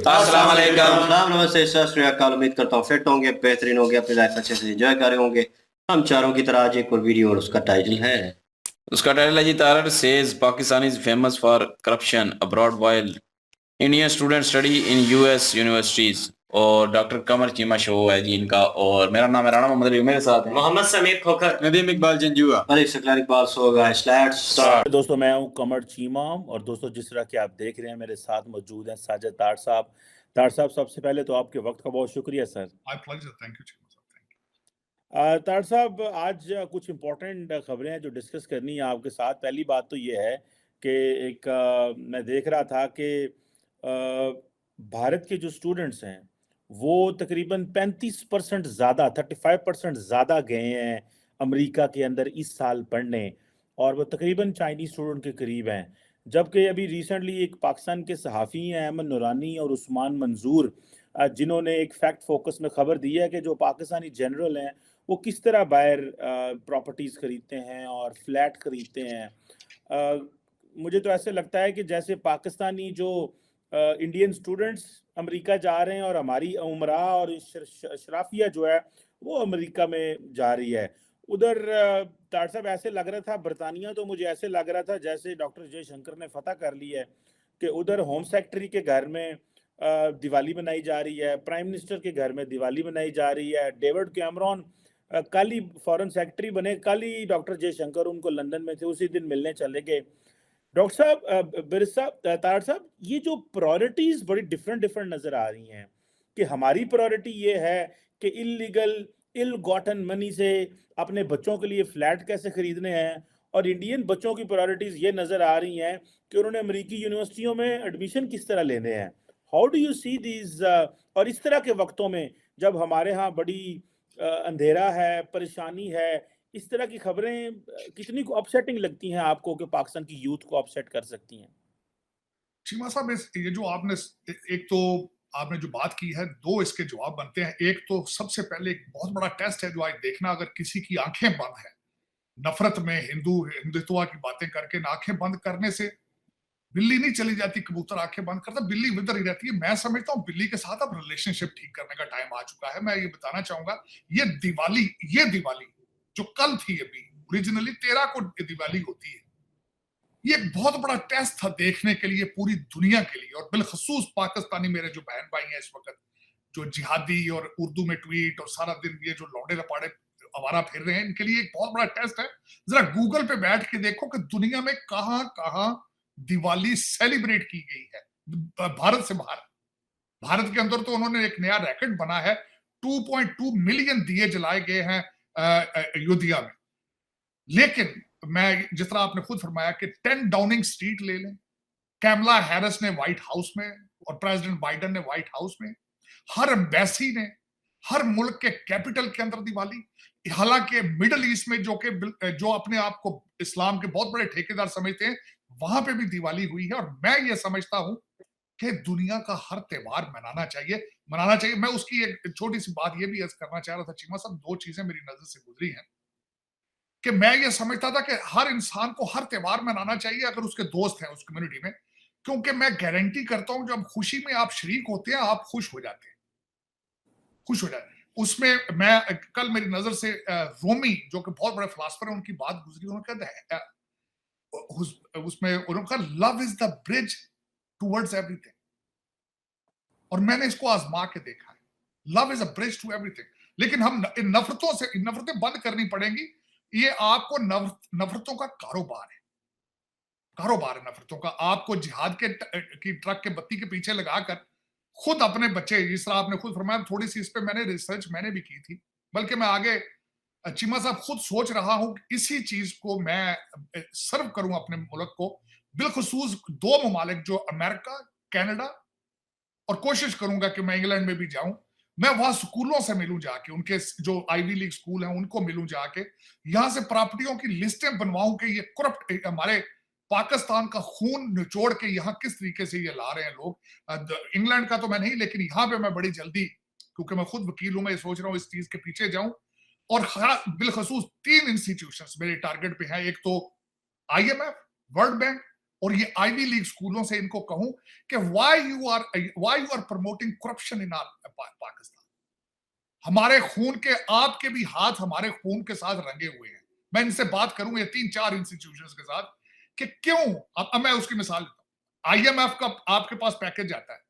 अस्सलाम वालेकुम। सलाम नमस्ते सत श्री अकाल। उम्मीद करता हूँ फिट होंगे, बेहतरीन होंगे, अपनी लाइफ अच्छे से एंजॉय कर रहे होंगे। हम चारों की तरह आज एक और वीडियो और उसका टाइटल है जी Tarar says Pakistan is famous for corruption abroad while Indian student study in US universities. और डॉक्टर कमर चीमा शो है जी इनका। और मेरा नाम है राणा मोहम्मद अली, मेरे साथ है Mohammad Sameer Khokhar, Nadeem Iqbal Janjua. Ali Saklar Iqbal so guys let's start. दोस्तों मैं हूं कमर चीमा और दोस्तों जिस तरह के आप देख रहे हैं मेरे साथ मौजूद हैं साजिद तार साहब। तार साहब सबसे पहले तो आपके वक्त का बहुत शुक्रिया sir. My pleasure. Thank you, Chima sir. Thank you. तार साहब आज कुछ इम्पोर्टेंट खबरें हैं जो डिस्कस करनी है आपके साथ। पहली बात तो ये है कि एक मैं देख रहा था कि भारत के जो स्टूडेंट्स हैं वो तकरीबन 35% ज़्यादा 35% ज़्यादा गए हैं अमेरिका के अंदर इस साल पढ़ने, और वो तकरीबन चाइनीज़ स्टूडेंट के करीब हैं। जबकि अभी रिसेंटली एक पाकिस्तान के सहाफ़ी हैं अहमद नूरानी और उस्मान मंजूर, जिन्होंने एक फैक्ट फोकस में खबर दी है कि जो पाकिस्तानी जनरल हैं वो किस तरह बाहर प्रॉपर्टीज़ खरीदते हैं और फ्लैट खरीदते हैं। मुझे तो ऐसे लगता है कि जैसे पाकिस्तानी जो इंडियन स्टूडेंट्स अमेरिका जा रहे हैं और हमारी उमरा और शराफिया जो है वो अमेरिका में जा रही है। उधर तार साहब ऐसे लग रहा था बरतानिया, तो मुझे ऐसे लग रहा था जैसे डॉक्टर जयशंकर ने फतह कर ली है कि उधर होम सेक्रेटरी के घर में दिवाली मनाई जा रही है, प्राइम मिनिस्टर के घर में दिवाली मनाई जा रही है। डेविड कैमरॉन कल ही फॉरेन सेक्रेटरी बने, कल ही डॉक्टर जयशंकर उनको लंदन में थे, उसी दिन मिलने चले गए। डॉक्टर साहब बिरसा तार साहब, ये जो प्रायोरिटीज बड़ी डिफरेंट नजर आ रही हैं कि हमारी प्रायोरिटी ये है कि इलीगल इल गॉटन मनी से अपने बच्चों के लिए फ्लैट कैसे खरीदने हैं, और इंडियन बच्चों की प्रायोरिटीज ये नजर आ रही हैं कि उन्होंने अमेरिकी यूनिवर्सिटियों में एडमिशन किस तरह लेने हैं। How do you see these, और इस तरह के वक्तों में जब हमारे यहाँ बड़ी अंधेरा है, परेशानी है, इस तरह की खबरें कितनी को अपसेटिंग लगती हैं आपको कि पाकिस्तान की यूथ को अपसेट कर सकती हैं? चीमा साहब, ये जो आपने एक तो आपने जो बात की है, दो इसके जवाब बनते हैं। एक तो सबसे पहले एक बहुत बड़ा टेस्ट है जो आज देखना, अगर किसी की आंखें बंद है नफरत में हिंदुत्व की बातें करके, आंखें बंद करने से बिल्ली नहीं चली जाती, कबूतर आंखें बंद करता बिल्ली विदर ही रहती है। मैं समझता हूँ बिल्ली के साथ अब रिलेशनशिप ठीक करने का टाइम आ चुका है। मैं ये बताना चाहूंगा, ये दिवाली जो कल थी, अभी ओरिजिनली 13 को दिवाली होती है, ये एक बहुत बड़ा टेस्ट था देखने के लिए पूरी दुनिया के लिए, और बिलखसूस पाकिस्तानी मेरे जो बहन भाई हैं इस वक्त जो जिहादी और उर्दू में ट्वीट और सारा दिन ये जो लौड़े लपाड़े आवारा फिर रहे हैं, इनके लिए एक बहुत बड़ा टेस्ट है। जरा गूगल पे बैठ के देखो कि दुनिया में कहां कहां दिवाली सेलिब्रेट की गई है भारत से बाहर। भारत के अंदर तो उन्होंने एक नया रैकेट बना है, 2.2 मिलियन दिए जलाए गए हैं अयोध्या में। लेकिन मैं जिस तरह आपने खुद फरमाया कि 10 डाउनिंग स्ट्रीट ले लें, कैमला हैरिस ने व्हाइट हाउस में और प्रेसिडेंट बाइडेन ने व्हाइट हाउस में, हर एम्बेसी ने, हर मुल्क के कैपिटल के अंदर दिवाली। हालांकि मिडल ईस्ट में जो अपने आप को इस्लाम के बहुत बड़े ठेकेदार समझते हैं, वहां पे भी दिवाली हुई है। और मैं ये समझता हूं कि दुनिया का हर त्योहार मनाना चाहिए। मैं उसकी एक छोटी सी बात ये भी अर्ज करना चाह रहा था चीमा साहब, दो चीजें मेरी नजर से गुजरी हैं कि मैं ये समझता था कि हर इंसान को हर त्योहार मनाना चाहिए अगर उसके दोस्त हैं उस कम्युनिटी में, क्योंकि मैं गारंटी करता हूं जब खुशी में आप शरीक होते हैं आप खुश हो जाते हैं। उसमें मैं कल मेरी नजर से रोमी जो कि बहुत बड़े फिलासफर हैं उनकी बात गुजरी। उन्होंने कहा love is the bridge towards everything, और मैंने इसको आजमा के देखा है। Love is a bridge to everything. लेकिन हम इन नफरतें बंद करनी पड़ेंगी। ये आपको नफरतों का कारोबार है नफरतों का। आपको जिहाद की ट्रक के बत्ती के पीछे लगाकर खुद अपने बच्चे, जिस तरह आपने खुद फरमाया, थोड़ी सी इस पे मैंने रिसर्च भी की थी, बल्कि मैं आगे चीमा साहब खुद सोच रहा हूं कि इसी चीज को मैं सर्व करूं अपने मुल्क को, बिलखसूस दो ममालिक जो अमेरिका, कनाडा, और कोशिश करूंगा कि मैं इंग्लैंड में भी जाऊं, मैं वहां स्कूलों से मिलूं जाके, उनके जो आईवी लीग स्कूल हैं उनको मिलूं जाके, यहां से प्रॉपर्टियों की लिस्टें बनवाऊं कि ये करप्ट हमारे पाकिस्तान का खून निचोड़ के यहाँ किस तरीके से ये ला रहे हैं लोग। इंग्लैंड का तो मैं नहीं, लेकिन यहाँ पे मैं बड़ी जल्दी, क्योंकि मैं खुद वकील हूं, मैं सोच रहा हूँ इस चीज के पीछे जाऊं। और बिलखसूस 3 इंस्टीट्यूशंस मेरे टारगेट पे हैं। एक तो IMF, वर्ल्ड बैंक और ये आईवी लीग स्कूलों से इनको कहूं कि why you are promoting corruption in our Pakistan. हमारे खून के, आपके भी हाथ हमारे खून के साथ रंगे हुए हैं। मैं इनसे बात करूं ये 3-4 इंस्टीट्यूशंस के साथ कि क्यों। अब मैं उसकी मिसाल देता हूं। IMF का आपके पास पैकेज जाता है,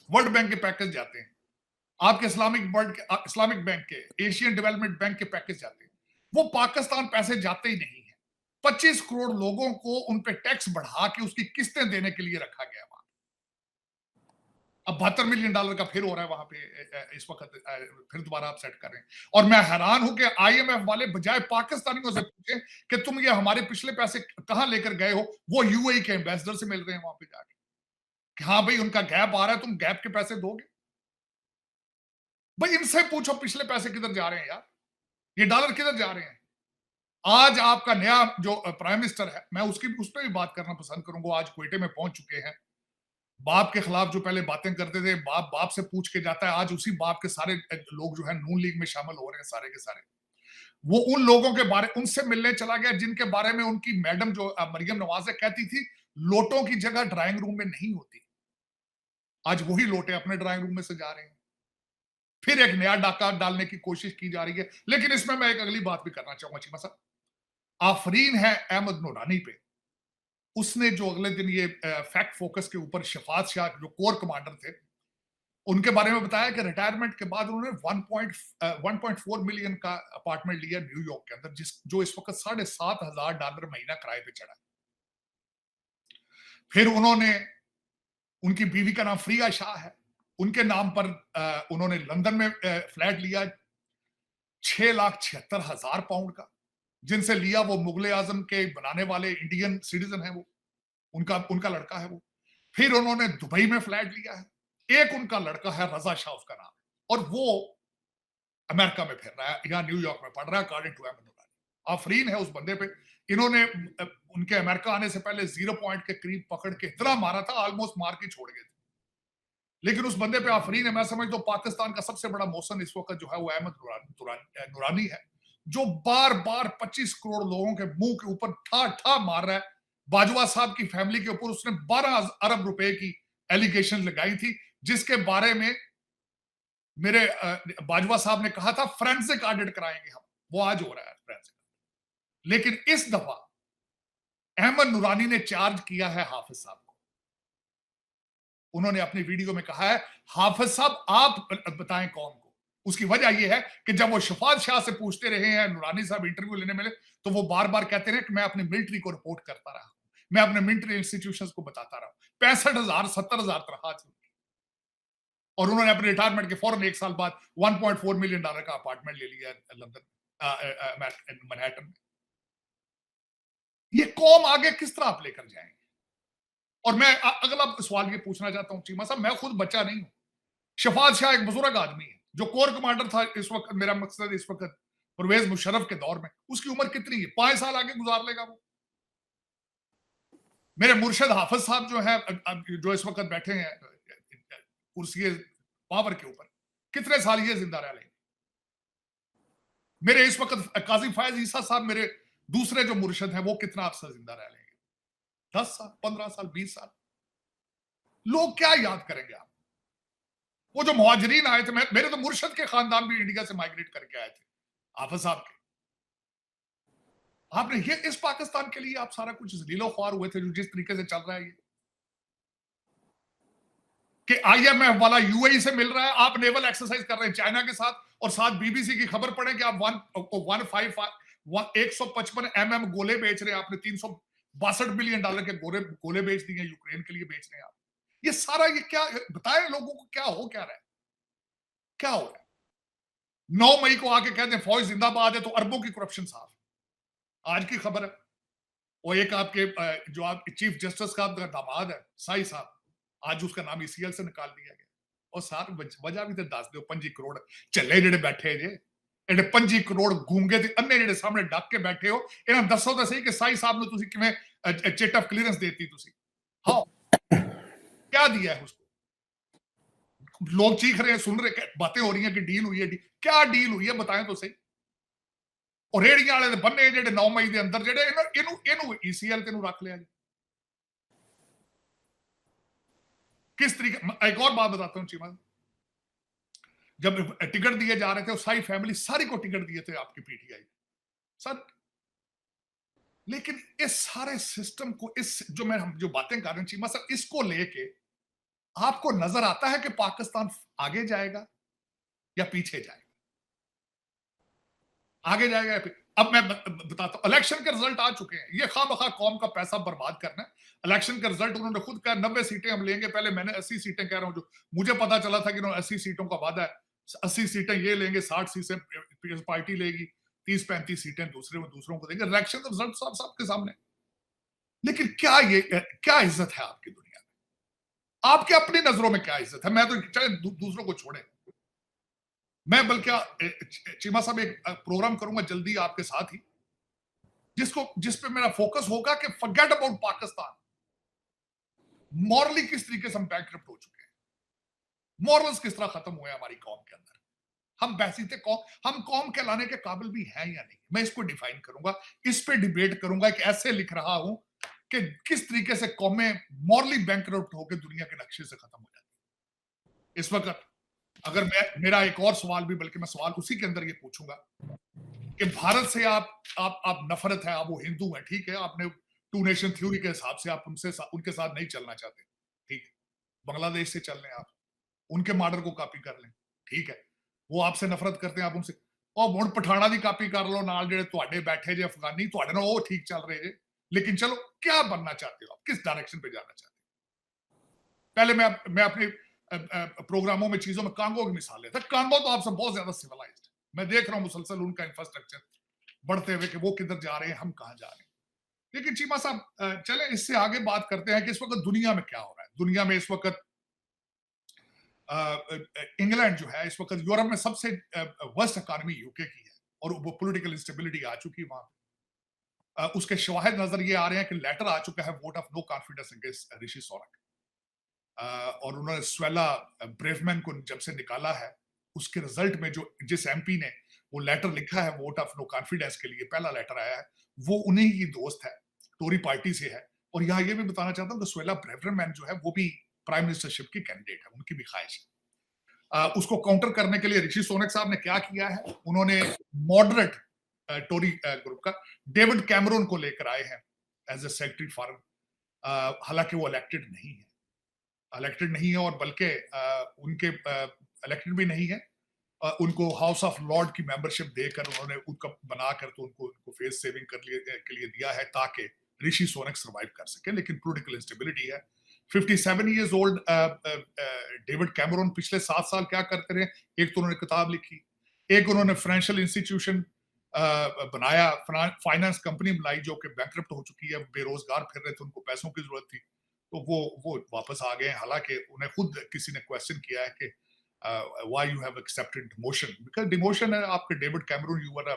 वर्ल्ड बैंक के पैकेज जाते हैं, आपके इस्लामिक बैंक के, एशियन डेवलपमेंट बैंक के पैकेज जाते हैं। वो पाकिस्तान पैसे जाते ही नहीं है। 25 करोड़ लोगों को उन पे टैक्स बढ़ा के उसकी किस्तें देने के लिए रखा गया वहां। अब $72 मिलियन का फिर हो रहा है वहां पे इस वक्त, फिर दोबारा आप सेट कर रहे हैं। और मैं हैरान हूं कि IMF वाले बजाय पाकिस्तानियों से पूछे कि तुम ये हमारे पिछले पैसे कहां लेकर गए हो, वो UAE के एम्बेसडर से मिल रहे हैं वहां पे जाके कि हाँ भाई उनका गैप आ रहा है, तुम गैप के पैसे दोगे। भाई इनसे पूछो पिछले पैसे किधर जा रहे हैं यार, ये डॉलर किधर जा रहे हैं। आज आपका नया जो प्राइम मिनिस्टर है, मैं उस पर भी बात करना पसंद करूंगा। आज क्वेटे में पहुंच चुके हैं। बाप के खिलाफ जो पहले बातें करते थे, बाप से पूछ के जाता है। आज उसी बाप के सारे लोग जो है नून लीग में शामिल हो रहे हैं, सारे के सारे। वो उन लोगों के बारे उनसे मिलने चला गया जिनके बारे में उनकी मैडम जो मरियम नवाज है कहती थी लोटों की जगह ड्राइंग रूम में नहीं होती। आज वही लोटे अपने ड्राइंग रूम में से जा रहे हैं। फिर एक नया डाका डालने की कोशिश की जा रही है। लेकिन इसमें मैं एक अगली बात भी करना चाहूंगा चीमा साहब। आफरीन है अहमद नूरानी पे। उसने जो अगले दिन ये फैक्ट फोकस के ऊपर शफात शाह जो कोर कमांडर थे उनके बारे में बताया कि रिटायरमेंट के बाद उन्होंने 1.4 मिलियन का अपार्टमेंट लिया न्यूयॉर्क के अंदर, जो इस वक्त $7,500 महीना किराए पे चढ़ा। फिर उनकी बीवी का नाम फ्रिया शाह है, उनके नाम पर उन्होंने लंदन में फ्लैट लिया £6,76,000 का, जिनसे लिया वो मुगल आजम के बनाने वाले इंडियन सिटीजन है, वो उनका लड़का है वो। फिर उन्होंने दुबई में फ्लैट लिया है। एक उनका लड़का है रजा शाह उसका नाम, और वो अमेरिका में फिर रहा है, यहाँ न्यूयॉर्क में पढ़ रहा है अकॉर्डिंग टू अहमद नूरानी। आफरीन है उस बंदे पे। इन्होंने उनके अमेरिका आने से पहले 0 पॉइंट के करीब पकड़ के इतना मारा था, ऑलमोस्ट मार के छोड़ गए थे। लेकिन उस बंदे पे आफरीन है। मैं समझता हूं पाकिस्तान का सबसे बड़ा मौसम इस वक्त जो है वो अहमद नूरानी है, जो बार बार 25 करोड़ लोगों के मुंह के ऊपर ठा मार रहा है। बाजवा साहब की फैमिली के ऊपर उसने 12 अरब रुपए की एलिगेशन लगाई थी, जिसके बारे में मेरे बाजवा साहब ने कहा था फोरेंसिक ऑडिट कराएंगे हम। वो आज हो रहा है फोरेंसिक। लेकिन इस दफा अहमद नूरानी ने चार्ज किया है हाफिज साहब को। उन्होंने अपनी वीडियो में कहा है हाफिज साहब आप बताएं कौम को। उसकी वजह यह है कि जब वो शफात शाह से पूछते रहे हैं, नूरानी साहब इंटरव्यू लेने मिले, तो वो बार बार कहते रहे कि मैं अपनी मिलिट्री को रिपोर्ट करता रहा, मैं अपने मिलिट्री इंस्टीट्यूशंस को बताता रहा। 65,000 70,000 तनख्वाह थी। और उन्होंने अपने रिटायरमेंट के फौरन 1 साल बाद $1.4 मिलियन का अपार्टमेंट ले लिया लंदन मैनहट्टन में। ये कौम आगे किस तरह आप लेकर जाएंगे? और मैं अगला सवाल ये पूछना चाहता हूं चीमा साहब, मैं खुद बच्चा नहीं हूं। शफात शाह एक बुजुर्ग आदमी है जो कोर कमांडर था इस वक्त। मेरा मकसद इस वक्त परवेज मुशर्रफ के दौर में उसकी उम्र कितनी है? 5 साल आगे गुजार लेगा वो। मेरे मुर्शद हाफिज साहब जो है, जो इस वक्त बैठे हैं कुर्सी पावर के ऊपर, कितने साल ये जिंदा रह लेंगे? मेरे इस वक्त काजी फायज ईसा साहब, मेरे दूसरे जो मुर्शद हैं, वो कितना अरसा जिंदा रह लेंगे? 10 साल, 15 साल, 20 साल? लोग क्या याद करेंगे आप? वो जो मुहाजिरीन आए थे, मेरे तो मुर्शद के खानदान भी इंडिया से माइग्रेट करके आए थे, हाफिज साहब के। आपने ये इस पाकिस्तान के लिए आप सारा कुछ जलीलो ख्वार हुए थे, जो जिस तरीके से चल रहा है ये कि IMF वाला UAE से मिल रहा है, आप नेवल एक्सरसाइज कर रहे हैं चाइना के साथ, और साथ BBC की खबर पढ़े कि आप 155 mm गोले बेच रहे हैं। आपने $362 बिलियन के गोले बेच दिए यूक्रेन के लिए, बेच रहे हैं आप। ये सारा ये क्या बताएं लोगों को, क्या हो क्या रहा है, क्या हो रहा है? 9 मई को आके कहते हैं फौज जिंदाबाद है, तो अरबों की करप्शन साफ। आज की खबर है वो एक आपके जो आप चीफ जस्टिस का दामाद है साई साहब, आज उसका नाम ECL से निकाल दिया गया। और साथ वजह भी तो दस दो, 25 करोड़ चले जेडे बैठे जे, एडे 25 करोड़ गूंगे ते अन्ने जेडे सामने डक के बैठे हो, इन्हें दसो तो सही कि साई साहब ने तुसी किवें चिट ऑफ क्लीयरेंस देती तुसी? हाँ, क्या दिया है उसको? लोग चीख रहे हैं, सुन रहे, बातें हो रही हैं कि डील हुई है। क्या डील हुई है बताएं तो सही। और रेड़ियां वाले बन्ने जेडे 9 मई के अंदर जेडे इनू ECL ते रख लिया। किस तरीके, एक और बात बताता हूँ चीमा, जब टिकट दिए जा रहे थे सारी फैमिली सारी को टिकट दिए थे आपकी पीटीआई सर, लेकिन इस सारे सिस्टम को, इस जो मैं हम जो बातें कर रहे हैं चीमा सर, इसको लेके आपको नजर आता है कि पाकिस्तान आगे जाएगा या पीछे जाएगा? आगे जाएगा या अब मैं बताता हूं, इलेक्शन के रिजल्ट आ चुके हैं, ये खामखा कौम का पैसा बर्बाद करना है। इलेक्शन का रिजल्ट उन्होंने खुद कहा 90 सीटें हम लेंगे, पहले मैंने 80 सीटें कह रहा हूं, जो मुझे पता चला था कि उन्होंने 80 सीटों का वादा है, 80 सीटें ये लेंगे, 60 सीटें पीपल्स पार्टी लेगी, 30-35 सीटें दूसरों को देंगे। इलेक्शन का रिजल्ट सबके सामने। लेकिन क्या इज्जत है आपकी दुनिया में? आपके अपनी नजरों में क्या इज्जत है? मैं तो चाहे दूसरों को छोड़े, मैं बल्कि चीमा साहब एक प्रोग्राम करूंगा जल्दी आपके साथ ही, जिस पे मेरा फोकस होगा कि फॉरगेट अबाउट पाकिस्तान, मॉरली किस तरीके से हम बैंकरप्ट हो चुके हैं, मॉरल्स किस तरह खत्म हुए हमारी कौम के अंदर, हम बैसीते कौम, हम कौम कहलाने के काबिल भी हैं या नहीं, मैं इसको डिफाइन करूंगा, इस पे डिबेट करूंगा, एक ऐसे लिख रहा हूं कि किस तरीके से कौमें मॉरली बैंकरप्ट होकर दुनिया के नक्शे से खत्म हो जाती है इस वक्त। अगर मेरा एक और सवाल भी, बल्कि मैं सवाल उसी के अंदर ये पूछूंगा कि भारत से आप नफरत है, आप वो हिंदू हैं, ठीक है, आपने टू नेशन थ्योरी के हिसाब से आप उनके साथ नहीं चलना चाहते, ठीक है, बांग्लादेश से चल लें, आप उनके मॉडल को कॉपी कर लें, ठीक है, वो आपसे नफरत करते हैं, आप उनसे, और मुड़ पठाना दी कॉपी कर लो, नाल जेडे तुहाडे बैठे जे अफगानी, तुहाडे नाल वो ठीक चल रहे जे, लेकिन चलो क्या बनना चाहते हो आप, किस डायरेक्शन पे जाना चाहते हो? पहले मैं अपने प्रोग्रामों में चीजों में कांगो की मिसाल लेता, कांगो तो आपसे बहुत ज्यादा सिविलाइज्ड, मैं देख रहा हूं मुसलसल उनका इंफ्रास्ट्रक्चर बढ़ते हुए कि वो किधर जा रहे हैं, हम कहां जा रहे हैं। लेकिन चीमा साहब चले इससे आगे बात करते हैं कि इस वक्त दुनिया में क्या हो रहा है। दुनिया में इस वक्त इंग्लैंड जो है इस वक्त यूरोप में सबसे वर्स्ट इकोनॉमी यूके की है, और वो पॉलिटिकल इंस्टेबिलिटी आ चुकी है वहां। उसके शवाहिद नजर ये आ रहे हैं कि लेटर आ चुका है vote of no confidence against Rishi Sunak, और उन्होंने स्वेला ब्रेवमैन को जब से निकाला है, उसके रिजल्ट में जिस एमपी ने वो लेटर लिखा है वोट ऑफ नो कॉन्फिडेंस के लिए, पहला लेटर आया है, वो उन्हीं की दोस्त है, टोरी पार्टी से है। और यहाँ ये भी बताना चाहता हूँ कि स्वेला ब्रेवमैन जो है वो भी प्राइम मिनिस्टरशिप की कैंडिडेट है, उनकी भी ख्वाहिश है। उसको काउंटर करने के लिए ऋषि सुनक साहब ने क्या किया है, उन्होंने मॉडरेट टोरी ग्रुप का डेविड कैमरून को लेकर आए हैं एज ए सेक्रेटरी फॉरेन, हालांकि वो इलेक्टेड नहीं है, और बल्कि उनके इलेक्टेड भी नहीं है, उनको हाउस ऑफ लॉर्ड की मेंबरशिप देकर उन्होंने उनका बनाकर तो उनको फेस सेविंग के लिए दिया है ताकि ऋषि सुनक सर्वाइव कर सके। लेकिन पॉलिटिकल इंस्टेबिलिटी है। 57 इयर्स ओल्ड डेविड कैमरून पिछले 7 साल क्या करते रहे? एक तो उन्होंने किताब लिखी, एक उन्होंने फाइनेंशियल इंस्टीट्यूशन बनाया, फाइनेंस कंपनी बनाई जो कि बैंकरप्ट हो चुकी है, बेरोजगार फिर रहे थे, उनको पैसों की जरूरत थी, तो वो वापस आ गए। हालांकि उन्हें खुद किसी ने क्वेश्चन किया है कि why you have accepted demotion, because demotion है आपके David Cameron, you were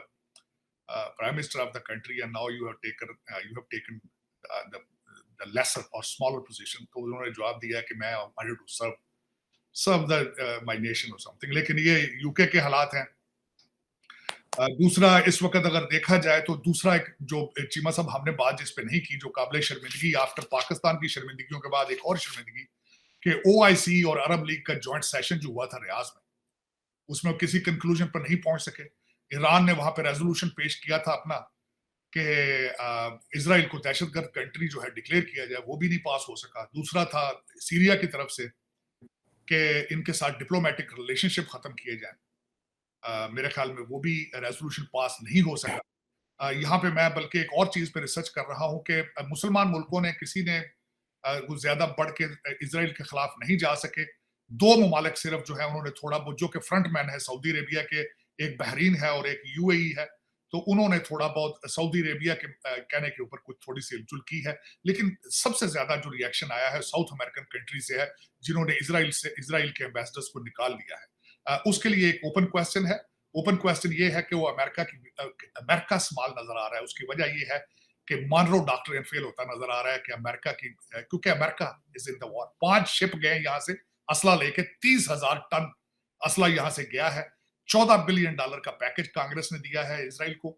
prime minister of the country and now you have taken the lesser और स्मॉलर पोजीशन। तो उन्होंने जवाब दिया कि मैं wanted to serve the my nation और समथिंग। लेकिन ये यूके के हालात हैं। दूसरा इस वक्त अगर देखा जाए तो दूसरा एक जो चीमा साहब हमने बात जिस पे नहीं की, जो काबिल शर्मिंदगी आफ्टर पाकिस्तान की शर्मिंदगियों के बाद एक और शर्मिंदगी कि OIC और अरब लीग का जॉइंट सेशन जो हुआ था रियाज में, उसमें किसी कंक्लूजन पर नहीं पहुंच सके। ईरान ने वहां पे रेजोल्यूशन पेश किया था अपना कि इजराइल को दहशतगर्द कंट्री जो है डिक्लेयर किया जाए, वो भी नहीं पास हो सका। दूसरा था सीरिया की तरफ से कि इनके साथ डिप्लोमेटिक रिलेशनशिप खत्म किए जाए, मेरे ख्याल में वो भी रेजोल्यूशन पास नहीं हो सका। यहाँ पे मैं बल्कि एक और चीज पे रिसर्च कर रहा हूँ कि मुसलमान मुल्कों ने किसी ने कुछ ज्यादा बढ़ के इजराइल के खिलाफ नहीं जा सके। 2 ममालिक सिर्फ जो है उन्होंने थोड़ा बहुत, जो कि फ्रंट मैन है सऊदी अरेबिया के, एक बहरीन है और एक UAE है, तो उन्होंने थोड़ा बहुत सऊदी अरेबिया के कहने के ऊपर कुछ थोड़ी सी हिलचुल की है। लेकिन सबसे ज्यादा जो रिएक्शन आया है साउथ अमेरिकन कंट्री से है, जिन्होंने इजराइल के एम्बेसडर्स को निकाल दिया है। उसके लिए एक ओपन क्वेश्चन है। ओपन क्वेश्चन ये है कि वो अमेरिका स्मॉल नजर आ रहा है। उसकी वजह ये है कि मॉनरो डॉक्ट्रिन फेल होता नजर आ रहा है कि अमेरिका की, क्योंकि America is in the war. 5 ship गए यहाँ से असला लेके, 30,000 टन असला यहाँ से गया है। $14 बिलियन का पैकेज कांग्रेस ने दिया है इजराइल को,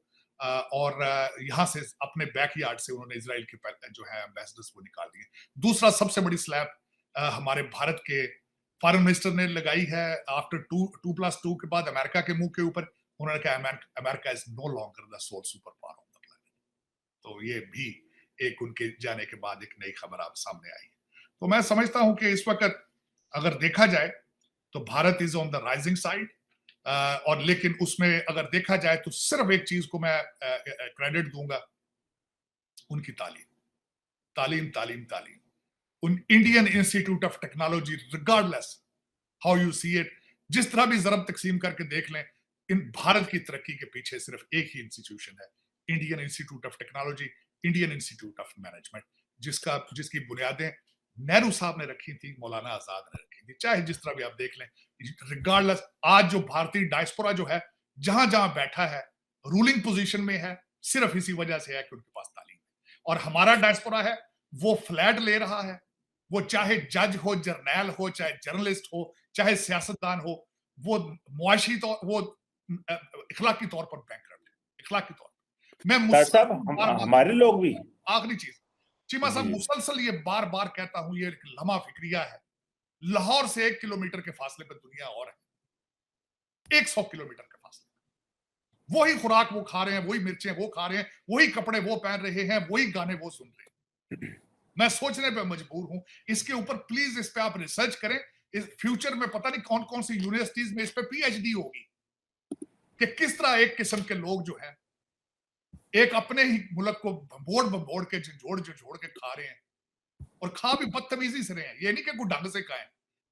और यहाँ से अपने बैकयार्ड से उन्होंने इजराइल के जो है एम्बेसडर्स को निकाल दिए। दूसरा सबसे बड़ी स्लैब हमारे भारत के फॉरेन मिनिस्टर ने लगाई है आफ्टर 2+2 के बाद अमेरिका के मुंह के ऊपर। उन्होंने कहा America is no longer the sole super power of the planet. तो ये भी एक उनके जाने के बाद एक नई खबर आप सामने आई है। तो मैं समझता हूं कि इस वक्त अगर देखा जाए तो Bharat is on the rising side, और लेकिन उसमें अगर देखा जाए तो सिर्फ एक चीज को मैं क्रेडिट दूंगा, उनकी तालीम तालीम तालीम तालीम। उन Indian institute of technology, regardless how you see it, जिस तरह भी जरब तकसीम करके देख लें, इन भारत की तरक्की के पीछे सिर्फ एक ही इंस्टीट्यूशन है, Indian institute of technology, Indian institute of management, जिसकी बुनियादें नेहरू साहब ने रखी थी, मौलाना आजाद ने रखी थी। चाहे जिस तरह भी आप देख लें, रिगार्डलेस आज जो भारतीय डायस्पोरा जो है जहां जहां बैठा है रूलिंग पोजीशन में है, सिर्फ इसी वजह से है कि उनके पास तालीम है। और हमारा डायस्पोरा है वो फ्लैट ले रहा है, वो चाहे जज हो, जर्नैल हो, चाहे जर्नलिस्ट हो, चाहे सियासतदान हो, वो मुआशी तौर, वो इखलाकी तौर पर बैंकरप्ट है, इखलाकी तौर पर। मैं हमारे लोग भी, आखिरी चीज चीमा साहब, मुसलसल ये बार बार कहता हूं, ये एक लम्हा फिक्रिया है। लाहौर से 1 किलोमीटर के फासले पर दुनिया और है, 100 किलोमीटर के फासले। वही खुराक वो खा रहे हैं, वही मिर्चें वो खा रहे हैं, वही कपड़े वो पहन रहे हैं, वही गाने वो सुन रहे हैं। मैं सोचने पे मजबूर हूं, इसके ऊपर प्लीज इस पे आप रिसर्च करें। इस फ्यूचर में पता नहीं कौन कौन सी यूनिवर्सिटीज में इस पे पीएचडी होगी कि किस तरह एक किस्म के लोग जो हैं एक अपने ही मुल्क को भंबोड़ के झंझोड़ के खा रहे हैं, और खा भी बदतमीजी से रहे हैं। ये नहीं कि कोई ढंग से खाएं।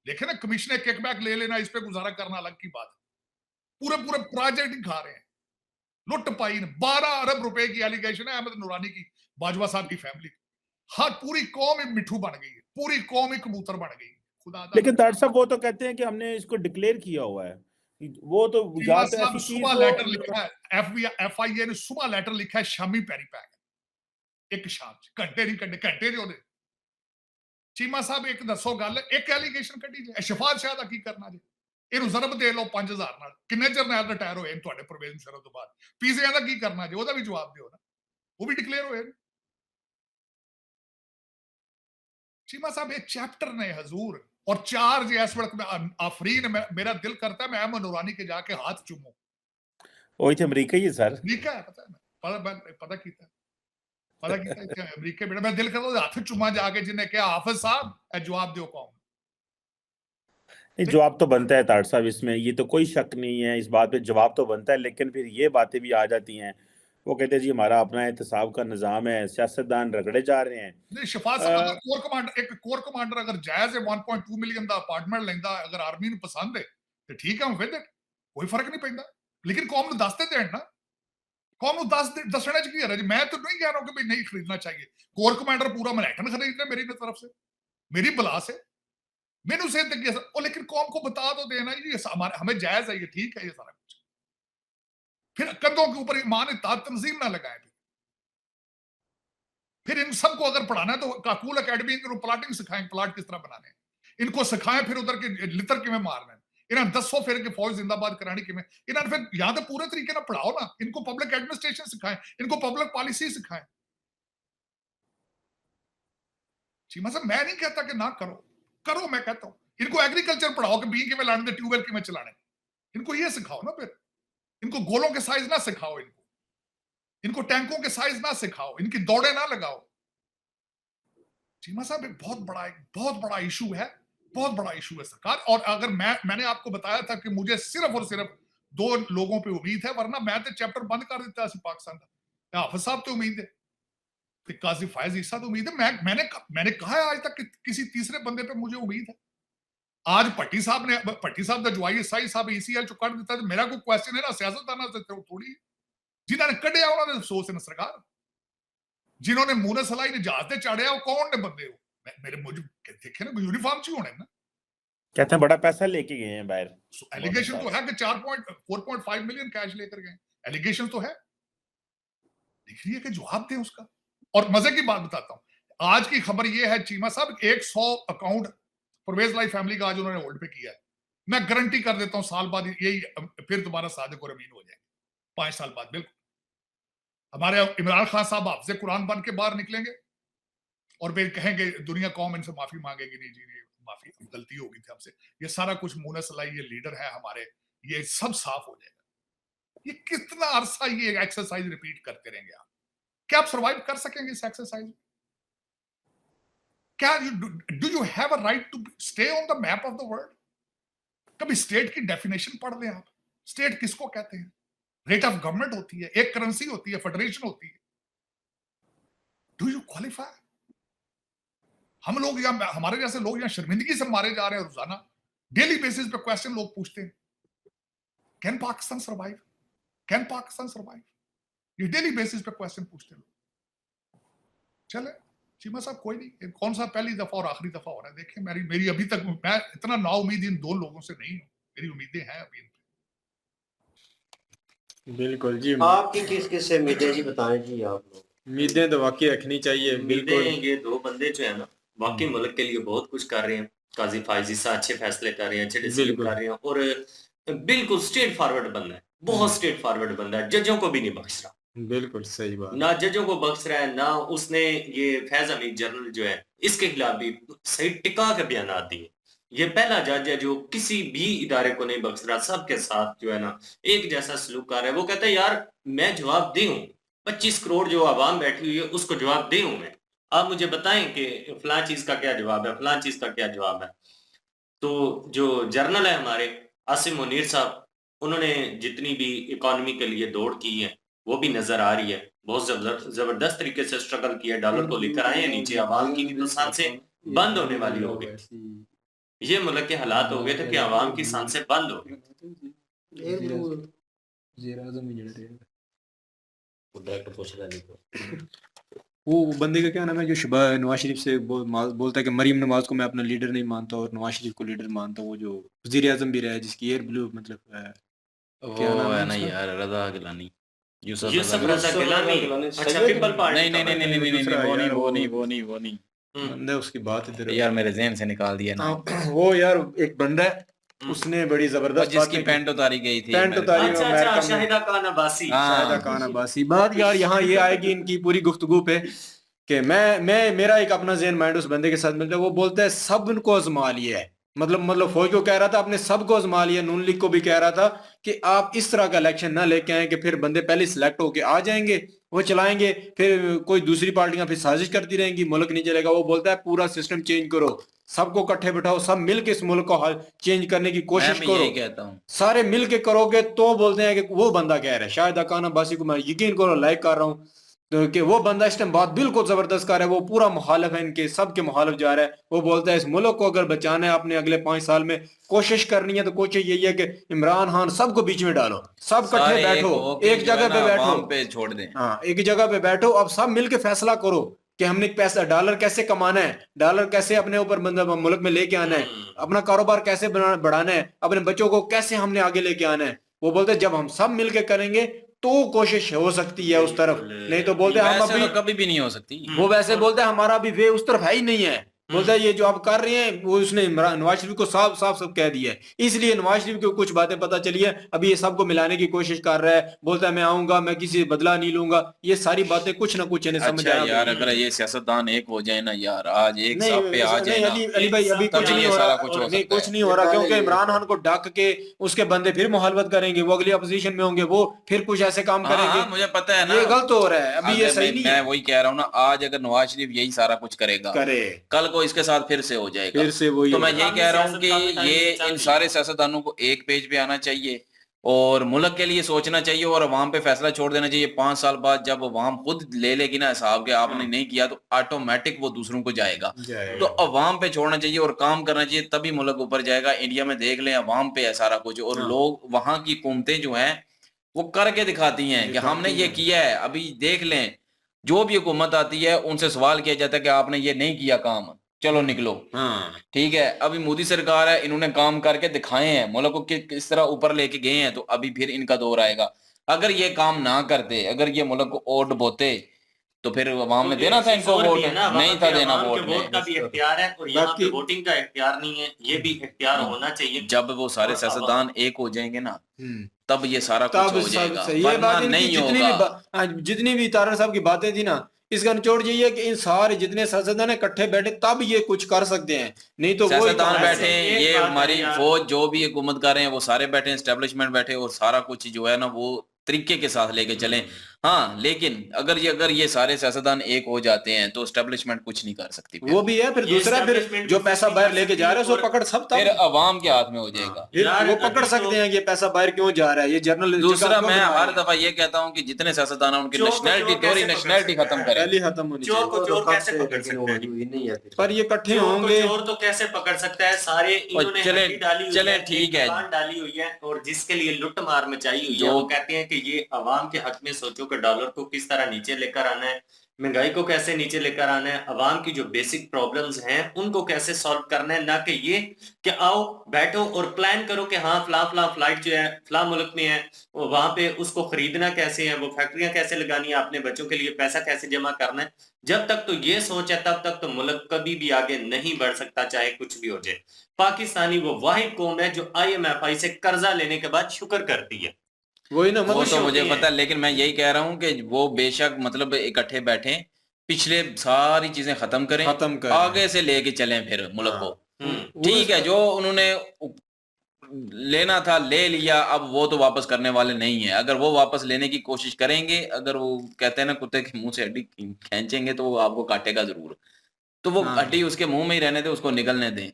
देखे ना, कमीशन किकबैक ले लेना, इस पे गुजारा करना अलग की बात है। पूरे प्रोजेक्ट ही खा रहे हैं, लुट पाई। 12 अरब रुपए की एलिगेशन है अहमद नूरानी की, बाजवा साहब की फैमिली। हर पूरी कौम ही मिठू बन गई है, पूरी कौम ही कबूतर बन गई। खुदा लेकिन तार साहब वो तो कहते हैं कि हमने इसको डिक्लेयर किया हुआ है। वो तो या तो ऐसी चीज सुबह लेटर लिखा है, एफआईए ने सुबह लेटर लिखा है, शामी पैरी पैक एक शाम घंटे नहीं घंटे जो चीमा साहब एक दसो गल, एक एलिगेशन कड्डी जे शफात शाह दा की करना जे, ਇਹਨੂੰ ਜ਼ਰਬ ਦੇ ਲਓ 5000 ਨਾਲ। ਕਿੰਨੇ ਜਰਨੈਲ ਰਿਟਾਇਰ ਹੋਏ ਨੇ ਤੁਹਾਡੇ ਪ੍ਰਵੇਸ਼ ਮੁਸ਼ਰਫ ਤੋਂ ਬਾਅਦ? ਪੀਸੀਆਂ ਦਾ ਕੀ ਕਰਨਾ ਜੇ, ਉਹਦਾ ਵੀ ਜਵਾਬ ਦਿਓ ਨਾ, ਉਹ ਵੀ ਡਿਕਲੇਅਰ ਹੋਏ ਨੇ। चीमा साहब एक चैप्टर ने हजूर, और 4 जो इस वक्त आफरीन, मेरा दिल करता है मैं अहमद नूरानी के जाके हाथ चूमूं। वो इथे अमेरिका ही है सर, अमेरिका है, पता है, पता कीता अमेरिका बेटा, मैं दिल करता हाथ चूमा जाके, जिन्हें कहा हाफिज साहब जवाब दो कौन। जवाब तो बनता है तार साहब, इसमें ये तो कोई शक नहीं है, इस बात पे जवाब तो बनता है। लेकिन फिर ये बातें भी आ जाती हैं, वो कहते हैं जी हमारा अपना एहतसाब का निजाम है, सियासतदान रगड़े जा रहे हैं। नहीं शफात साहब, अगर कोर कमांडर, एक कोर कमांडर अगर जायज है 1.2 मिलियन का अपार्टमेंट लेंदा, अगर आर्मी ਨੂੰ पसंद है तो ठीक है, विद इट कोई फर्क नहीं पैंदा। लेकिन कौम ਨੂੰ ਦੱਸ ਤੇ ਦੇਣ ना, कौम ਨੂੰ ਦੱਸਣੇ ਚ ਕੀ है। मैं तो नहीं कह रहा हूं कि भाई नहीं खरीदना चाहिए। कोर कमांडर पूरा मैनहट्टन खरीदना मेरी तरफ से, मेरी बला से, मैंने उसे तक, लेकिन कौम को बता दो देना ये हमें जायज है, ये ठीक है, ये सारा कुछ। फिर कंधों के ऊपर ईमान इत्तेहाद तंजीम ना लगाए। फिर इन सबको अगर पढ़ाना है तो काकूल अकेडमी इनको प्लाटिंग सिखाएं, प्लाट किस तरह बनाने, इनको सिखाएं, फिर उधर के लितर किमें मारना, इन्हें 10 फिर के फौज जिंदाबाद करानी किमें, इन्हें फिर यहाँ तो पूरे तरीके ना पढ़ाओ ना, इनको पब्लिक एडमिनिस्ट्रेशन सिखाएं, इनको पब्लिक पॉलिसी सिखाएं। चीमा साहब मैं नहीं कहता कि ना करो, करो, मैं कहता हूं इनको एग्रीकल्चर पढ़ाओ कि बी किमें लाने, ट्यूबवेल किमें चलाने, इनको ये सिखाओ ना। फिर इनको गोलों के साइज ना सिखाओ, इनको टैंकों के साइज ना सिखाओ, इनकी दौड़े ना लगाओ। चीमा साहब एक बहुत बड़ा इशू है, बहुत बड़ा इशू है सरकार। और अगर मैंने आपको बताया था कि मुझे सिर्फ और सिर्फ 2 लोगों पे उम्मीद है, वरना मैं तो चैप्टर बंद कर देता है पाकिस्तान का। हाफिज साहब तो उम्मीद है, काजी फायज ईसा तो उम्मीद है। मैंने कहा है आज तक कि किसी तीसरे बंदे पे मुझे उम्मीद है। आज भट्टी साहब का जवाई साई साहब ईसीएल चो कट दिता, मेरा कोई क्वेश्चन है ना सियासतदाना से थोड़ी, जिन्होंने कढ़िया उन्होंने अफसोस है सरकार, जिन्होंने मूने सलाई ने जहाज से चाड़िया वो कौन ने बंदे हो, मेरे मुझे देखे ना यूनिफॉर्म च होने ना, कहते हैं बड़ा पैसा लेके गए हैं बाहर। एलिगेशन तो है कि 4.5 मिलियन कैश लेकर गए, एलिगेशन तो है, दिख रही है कि जवाब दें उसका। और मजे की बात बताता हूं, आज की खबर यह है चीमा साहब, 100 अकाउंट परवेज लाई फैमिली का आज उन्होंने होल्ड पे किया है। मैं गारंटी कर देता हूं साल बाद यही फिर दोबारा सादिक और अमीन हो जाएंगे, 5 साल बाद बिल्कुल। हमारे इमरान खान साहब हाफिज़े कुरान बन के बाहर निकलेंगे और फिर कहेंगे दुनिया कौम इनसे माफी मांगेगी, नहीं जी नहीं, माफी, गलती हो गई थी हमसे, ये सारा कुछ मुंह सलाई, ये लीडर है हमारे, ये सब साफ हो जाएगा। ये कितना अरसा ये एक्सरसाइज रिपीट करते रहेंगे आप? क्या आप सर्वाइव कर सकेंगे इस एक्सरसाइज में? क्या do you have a right to stay on the map of the world? कभी स्टेट की डेफिनेशन पढ़ लें आप। स्टेट किसको कहते हैं? रेट ऑफ गवर्नमेंट होती है, एक करेंसी होती है, फेडरेशन होती है। Do you qualify? हम लोग या हमारे जैसे लोग यहाँ शर्मिंदगी से मारे जा रहे हैं रोजाना, डेली बेसिस पे क्वेश्चन लोग पूछते हैं, can Pakistan survive? Can Pakistan survive? ये डेली बेसिस पे क्वेश्चन पूछते हैं लोग। चले चीमा साहब, कोई नहीं, कौन सा पहली दफा और आखिरी दफा हो रहा है, देखें। मेरी अभी तक, मैं इतना नाउम्मीद इन दो लोगों से नहीं हूं, मेरी उम्मीदें हैं अभी इन पे। बिल्कुल जी, आपकी किस किस से उम्मीदें जी, बताएं जी आप लोग। उम्मीदें तो वाकई रखनी चाहिए। बिल्कुल ये दो बंदे जो है ना, वाकई मुल्क के लिए बहुत कुछ कर रहे हैं। काजी फायजी साहब अच्छे फैसले कर रहे हैं, अच्छे डिसीजन बिल्कुल। कर रहे हैं, और बिल्कुल स्ट्रेट फॉरवर्ड बंदा है, बहुत स्ट्रेट फॉरवर्ड बंदा है। जजों को भी नहीं बख्श रहा, बिल्कुल सही बात। ना जजों को बख्श रहा है, ना उसने ये फैज हमीद जर्नल जो है इसके खिलाफ भी सही टिका के बयान दिए। ये पहला जज है जो किसी भी इदारे को नहीं बख्श रहा, सबके साथ जो है ना एक जैसा सलूक कर रहा है। वो कहता है यार मैं जवाब दे हूँ, 25 करोड़ जो आवाम बैठी हुई है उसको जवाब दे हूँ मैं, आप मुझे बताएं कि फलां चीज का क्या जवाब है, फलां चीज का क्या जवाब है। तो जो जर्नल है हमारे आसिम मुनीर साहब, उन्होंने जितनी भी इकोनॉमी के लिए दौड़ की है वो भी नजर आ रही है। बहुत जबरदस्त तरीके से स्ट्रगल किया, डॉलर को लेकर आए हैं नीचे, आवाम की तो सांसें बंद होने वाली हो गई। ये मुल्क के हालात हो गए थे कि आवाम की सांसें बंद हो गई। वो बंदे का क्या नाम है जो नवाज शरीफ से बोलता है कि मरीम नवाज को मैं अपना लीडर नहीं मानता और नवाज शरीफ को लीडर मानता हूँ, वो जो वजीर आजम भी रहा है, जिसकी एयर ब्लू मतलब क्या वो नाम है है ना उसका? यार, रजा गिलानी, यूसुफ यूसुफ रजा रजा गिलानी। अच्छा, पीपल पार्टी नहीं नहीं नहीं नहीं नहीं नहीं, दूसरा वो नहीं यार, वो नहीं वो नहीं वो नहीं बंदा है, उसकी बात इधर यार मेरे जहन से निकाल दिया ना। वो यार एक बंदा है, उसने बड़ी वो जबरदस्त जिसकी बातें पैंट उतारी गई थी, पैंट मेरे उतारी ख्याल वो से। अच्छा अच्छा, अमेरिका में। शाहिदा खान अब्बासी। हाँ। शाहिदा खान अब्बासी। बात यार यहाँ ये आएगी इनकी पूरी गुफ्तगू पे कि मैं मेरा एक अपना ज़हन माइंड उस बंदे के साथ मिलता है। वो बोलता है सब उनको आजमा लिया है, मतलब फौज को कह रहा था, अपने सबको आजमा लिया। नून लीग को भी कह रहा था कि आप इस तरह का इलेक्शन ना लेके आए कि फिर बंदे पहले सिलेक्ट होके आ जाएंगे, वो चलाएंगे, फिर कोई दूसरी पार्टियां फिर साजिश करती रहेंगी, मुल्क नहीं चलेगा। वो बोलता है पूरा सिस्टम चेंज करो, सबको इकट्ठे बिठाओ, सब मिल के इस मुल्क को चेंज करने की कोशिश मैं भी करो, यही कहता हूँ। सारे मिल के करोगे तो। बोलते हैं कि वो बंदा कह रहा है, शाहिद खान अब्बासी को मैं यकीन करो लाइक कर रहा हूँ, तो कि वो बंदा इस टाइम बात बिल्कुल जबरदस्त कर रहा है। वो पूरा मुखालिफ है, इनके सबके मुखालिफ जा रहा है। वो बोलता है इस मुल्क को अगर बचाना है आपने अगले 5 साल में कोशिश करनी है, तो कोशिश यही है कि इमरान खान सबको बीच में डालो, सब इकट्ठे सारे बैठो, होके एक जो है जगह पे ना, बैठो, आवाम पे छोड़ दें। हाँ एक जगह पे बैठो, अब सब मिलके फैसला करो कि हमने पैसा डॉलर कैसे कमाना है, डॉलर कैसे अपने ऊपर मतलब मुल्क में लेके आना है, अपना कारोबार कैसे बढ़ाना है, अपने बच्चों को कैसे हमने आगे लेके आना है। वो बोलते हैं जब हम सब मिलके करेंगे तो कोशिश हो सकती है उस तरफ, नहीं तो बोलते हैं हम वैसे अभी तो कभी भी नहीं हो सकती। वो वैसे बोलता है हमारा अभी वे उस तरफ है ही नहीं है। बोलता है ये जो आप कर रहे हैं वो उसने नवाज शरीफ को साफ साफ सब कह दिया है, इसलिए नवाज शरीफ को कुछ बातें पता चली है, अभी ये सबको मिलाने की कोशिश कर रहा है। बोलता है मैं आऊंगा, मैं किसी बदला नहीं लूंगा, ये सारी बातें कुछ ना कुछ इन्हें समझ अच्छा आया। यार, अगर ये सियासतदान एक हो जाए ना यार, आज एक नहीं साथ पे आ जाए ना, अली भाई अभी तभी कुछ नहीं ये हो सारा रहा, कुछ हो नहीं सकता कुछ है। नहीं हो रहा, क्योंकि इमरान खान को ढक के उसके बंदे फिर मुखालफत करेंगे, वो अगली अपोजिशन में होंगे, वो फिर कुछ ऐसे काम हाँ, करेंगे। मुझे पता है ना, ये गलत हो रहा है, अभी ये अगर सही नहीं मैं है। वही कह रहा हूँ ना, आज अगर नवाज शरीफ यही सारा कुछ करेगा, करे कल को इसके साथ फिर से हो जाएगा। फिर से वही तो मैं होगा। यही कह रहा हूँ कि ये इन सारे सियासतदानों को एक पेज पे आना चाहिए और मुल्क के लिए सोचना चाहिए और अवाम पे फैसला छोड़ देना चाहिए। 5 साल बाद जब अवाम खुद ले लेगी ना हिसाब के आपने नहीं किया, तो ऑटोमेटिक वो दूसरों को जाएगा। तो अवाम पे छोड़ना चाहिए और काम करना चाहिए, तभी मुल्क ऊपर जाएगा। इंडिया में देख लें, अवाम पे है सारा कुछ, और लोग वहां की हुकूमतें जो हैं वो करके दिखाती हैं कि हमने ये किया है। अभी देख लें, जो भी हुकूमत आती है उनसे सवाल किया जाता है कि आपने ये नहीं किया काम, चलो निकलो। हाँ ठीक है, अभी मोदी सरकार है, इन्होंने काम करके दिखाए हैं, मुल्क को किस तरह ऊपर लेके गए हैं, तो अभी फिर इनका दौर आएगा। अगर ये काम ना करते, अगर ये मुल्क को वोट बोते, तो फिर अवाम ने देना था इनको वोट, नहीं था देना वोट वोट का भी इख्तियार है और यहाँ पे वोटिंग का इख्तियार नहीं है, ये भी इख्तियार होना चाहिए। जब वो सारे सियासतदान एक हो जाएंगे ना, तब ये सारा कुछ तब हो जाएगा, ये वरना बात नहीं जितनी होगा। भी जितनी भी तारड़ साहब की बातें थी ना, इसका निचोड़ यही है कि इन सारे जितने सियासतदान इकट्ठे बैठे तब ये कुछ कर सकते हैं, नहीं तो वो सियासतदान बैठे हैं, एक ये बात है हमारी यार। फौज जो भी हुकूमत कर रहे हैं वो सारे बैठे हैं, एस्टेब्लिशमेंट बैठे, और सारा कुछ जो है ना वो तरीके के साथ लेके चलें। हाँ, लेकिन अगर ये सारे सियासतदान एक हो जाते हैं तो एस्टेब्लिशमेंट कुछ नहीं कर सकती। वो भी है, फिर ये दूसरा फिर establishment जो भी पैसा कुछ बाहर नहीं लेके कर जा रहे हैं उसको सकती पकड़ सब फिर तब अवाम के हाथ में हो जाएगा। फिर यार, वो पकड़ अभी सकते तो- हैं कि पैसा बाहर क्यों जा रहा है, ये जर्नल दूसरा मैं हर दफा ये कहता हूँ कि जितने सियासतदान हैं उनकी चोर को नेशनैलिटी, चोर दोहरी कैसे नेशनैलिटी पकड़ खत्म सकते करें। पहले खत्म होनी चोर चाहिए। को चोर कैसे पकड़ लेकिन सकते वो हैं? मौजूद ही नहीं है फिर। पर ये इकट्ठे चोर को होंगे, चोर तो कैसे पकड़ सकता है? सारे इन्होंने चले- हड्डी डाली हुई चले है, ठीक है। दुकान डाली हुई है, और जिसके लिए लुट मार मचाई हुई है, जो- वो कहते हैं कि ये अवाम के हक में सोचो कि डॉलर को किस तरह नीचे लेकर आना है, महंगाई को कैसे नीचे लेकर आना है, अवाम की जो बेसिक प्रॉब्लम्स हैं उनको कैसे सॉल्व करना है, ना कि ये कि आओ बैठो और प्लान करो कि हाँ फला फला फ्लाइट जो है फला मुल्क में है, वहां पे उसको खरीदना कैसे है, वो फैक्ट्रियां कैसे लगानी है, अपने बच्चों के लिए पैसा कैसे जमा करना है। जब तक तो ये सोच है तब तक तो मुल्क कभी भी आगे नहीं बढ़ सकता, चाहे कुछ भी हो जाए। पाकिस्तानी वो वाहिद कौम है जो IMFI से कर्जा लेने के बाद शुक्र करती है। वही ना वो मतलब तो मुझे होती है। पता है, लेकिन मैं यही कह रहा हूँ कि वो बेशक मतलब इकट्ठे बैठे, पिछले सारी चीजें खत्म करें, खत्म कर आगे से लेके चलें फिर मुल्क को। ठीक है, जो उन्होंने लेना था ले लिया, अब वो तो वापस करने वाले नहीं है। अगर वो वापस लेने की कोशिश करेंगे, अगर वो कहते हैं ना कुत्ते के मुंह से हड्डी खींचेंगे तो वो आपको काटेगा जरूर। तो वो हाँ। हड्डी उसके मुंह में ही रहने दे, उसको निकलने दें।